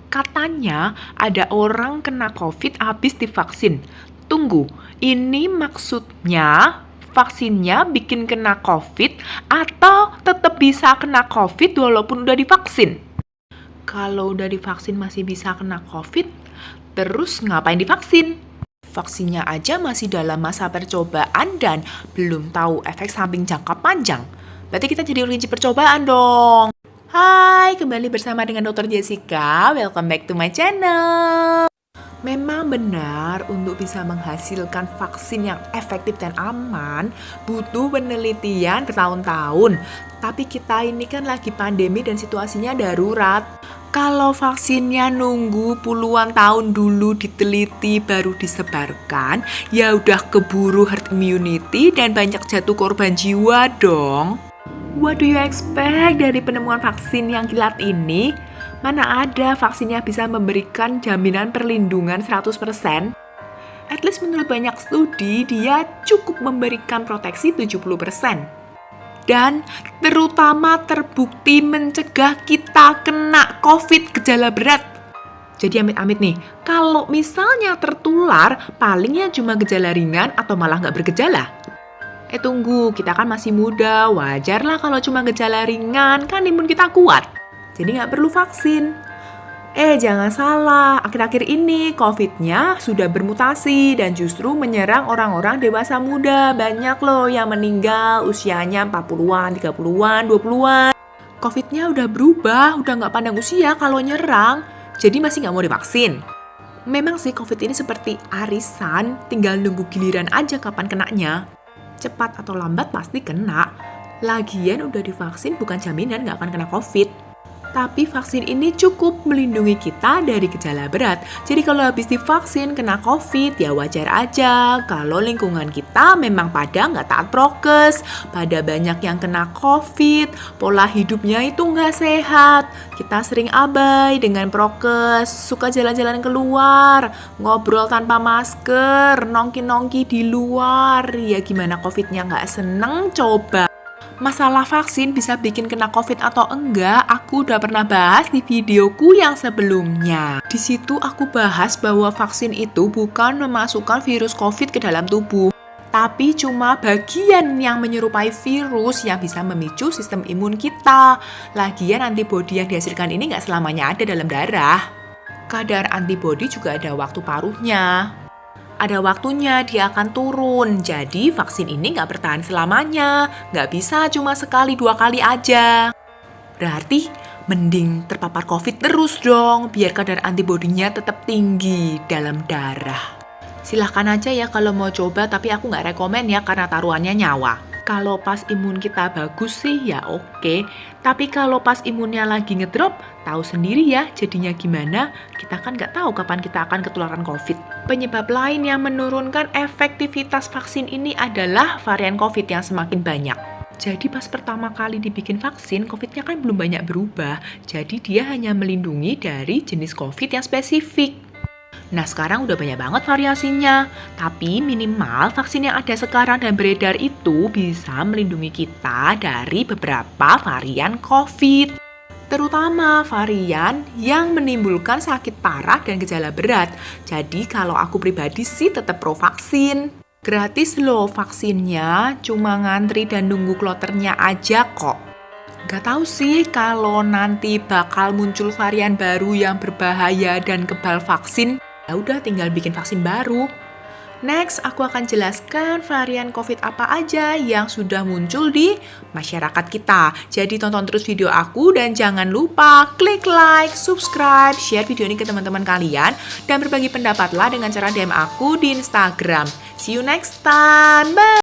Katanya ada orang kena COVID habis divaksin. Tunggu, ini maksudnya vaksinnya bikin kena COVID atau tetap bisa kena COVID walaupun udah divaksin? Kalau udah divaksin masih bisa kena COVID, terus ngapain divaksin? Vaksinnya aja masih dalam masa percobaan dan belum tahu efek samping jangka panjang. Berarti kita jadi uji percobaan dong. Hai, kembali bersama dengan Dr. Jessica. Welcome back to my channel. Memang benar untuk bisa menghasilkan vaksin yang efektif dan aman butuh penelitian bertahun-tahun. Tapi kita ini kan lagi pandemi dan situasinya darurat. Kalau vaksinnya nunggu puluhan tahun dulu diteliti baru disebarkan, ya udah keburu herd immunity dan banyak jatuh korban jiwa dong. What do you expect dari penemuan vaksin yang kilat ini? Mana ada vaksinnya bisa memberikan jaminan perlindungan 100%? At least menurut banyak studi, dia cukup memberikan proteksi 70%. Dan terutama terbukti mencegah kita kena COVID gejala berat. Jadi amit-amit nih, kalau misalnya tertular, palingnya cuma gejala ringan atau malah nggak bergejala. Tunggu, kita kan masih muda, wajar lah kalau cuma gejala ringan, kan imun kita kuat. Jadi nggak perlu vaksin. Jangan salah, akhir-akhir ini COVID-nya sudah bermutasi dan justru menyerang orang-orang dewasa muda. Banyak loh yang meninggal usianya 40-an, 30-an, 20-an. COVID-nya udah berubah, udah nggak pandang usia kalau nyerang. Jadi masih nggak mau divaksin. Memang sih COVID ini seperti arisan, tinggal nunggu giliran aja kapan kenanya. Cepat atau lambat pasti kena. Lagian udah divaksin bukan jaminan nggak akan kena COVID. Tapi vaksin ini cukup melindungi kita dari gejala berat. Jadi kalau habis divaksin kena COVID ya wajar aja. Kalau lingkungan kita memang pada nggak taat prokes, pada banyak yang kena COVID, pola hidupnya itu nggak sehat. Kita sering abai dengan prokes, suka jalan-jalan keluar, ngobrol tanpa masker, nongki-nongki di luar. Ya gimana COVID-nya nggak seneng coba. Masalah vaksin bisa bikin kena COVID atau enggak, aku udah pernah bahas di videoku yang sebelumnya. Di situ aku bahas bahwa vaksin itu bukan memasukkan virus COVID ke dalam tubuh, tapi cuma bagian yang menyerupai virus yang bisa memicu sistem imun kita. Lagian antibodi yang dihasilkan ini nggak selamanya ada dalam darah. Kadar antibodi juga ada waktu paruhnya. Ada waktunya dia akan turun, jadi vaksin ini nggak bertahan selamanya, nggak bisa cuma sekali 2 kali aja. Berarti mending terpapar COVID terus dong, biar kadar antibodinya tetap tinggi dalam darah. Silahkan aja ya kalau mau coba, tapi aku nggak rekomen ya karena taruhannya nyawa. Kalau pas imun kita bagus sih ya oke. Tapi kalau pas imunnya lagi ngedrop, tahu sendiri ya jadinya gimana. Kita kan nggak tahu kapan kita akan ketularan COVID. Penyebab lain yang menurunkan efektivitas vaksin ini adalah varian COVID yang semakin banyak. Jadi pas pertama kali dibikin vaksin, COVID-nya kan belum banyak berubah. Jadi dia hanya melindungi dari jenis COVID yang spesifik. Nah sekarang udah banyak banget variasinya, tapi minimal vaksin yang ada sekarang dan beredar itu bisa melindungi kita dari beberapa varian COVID. Terutama varian yang menimbulkan sakit parah dan gejala berat. Jadi kalau aku pribadi sih tetap pro vaksin. Gratis loh vaksinnya, cuma ngantri dan nunggu kloternya aja kok. Gak tahu sih kalau nanti bakal muncul varian baru yang berbahaya dan kebal vaksin. Ya udah tinggal bikin vaksin baru. Next, aku akan jelaskan varian COVID apa aja yang sudah muncul di masyarakat kita. Jadi tonton terus video aku dan jangan lupa klik like, subscribe, share video ini ke teman-teman kalian dan berbagi pendapatlah dengan cara DM aku di Instagram. See you next time. Bye!